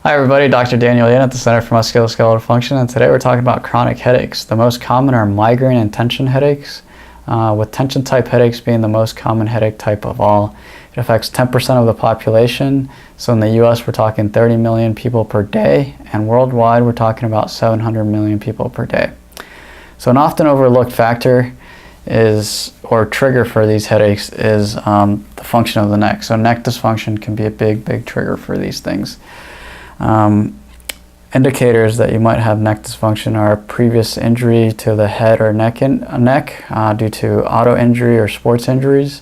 Hi everybody, Dr. Daniel Yinh at the Center for Musculoskeletal Function, and today we're talking about chronic headaches. The most common are migraine and tension headaches, with tension type headaches being the most common headache type of all. It affects 10% of the population, so in the US we're talking 30 million people per day, and worldwide we're talking about 700 million people per day. So an often overlooked factor or trigger for these headaches is the function of the neck. So neck dysfunction can be a big trigger for these things. Indicators that you might have neck dysfunction are previous injury to the head or neck due to auto injury or sports injuries.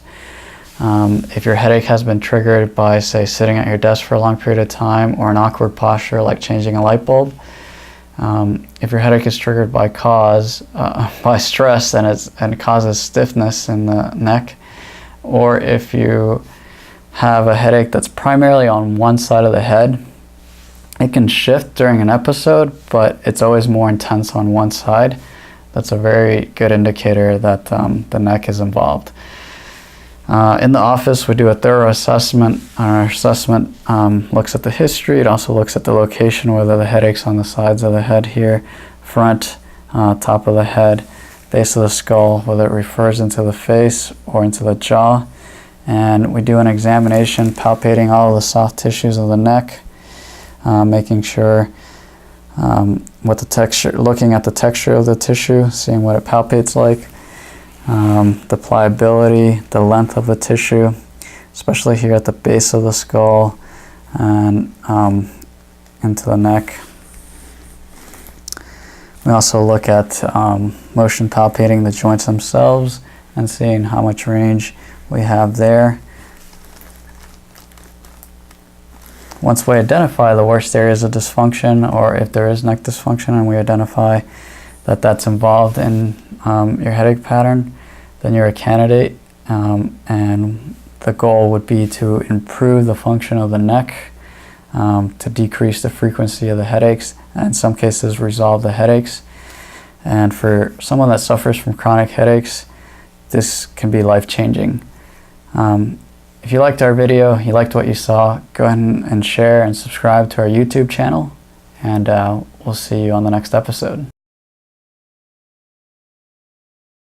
If your headache has been triggered by, say, sitting at your desk for a long period of time, or an awkward posture like changing a light bulb. If your headache is triggered by stress and it causes stiffness in the neck, or if you have a headache that's primarily on one side of the head. It can shift during an episode, but it's always more intense on one side. That's a very good indicator that the neck is involved. In the office, we do a thorough assessment. Our assessment looks at the history. It also looks at the location, whether the headache's on the sides of the head here, front, top of the head, base of the skull, whether it refers into the face or into the jaw. And we do an examination, palpating all of the soft tissues of the neck. Making sure what the texture, looking at the texture of the tissue, seeing what it palpates like, the pliability, the length of the tissue, especially here at the base of the skull and into the neck. We also look at motion palpating the joints themselves and seeing how much range we have there. Once we identify the worst areas of dysfunction, or if there is neck dysfunction and we identify that that's involved in your headache pattern, then you're a candidate, and the goal would be to improve the function of the neck, to decrease the frequency of the headaches, and in some cases resolve the headaches. And for someone that suffers from chronic headaches, this can be life-changing. If you liked our video, you liked what you saw, go ahead and share and subscribe to our YouTube channel, and we'll see you on the next episode.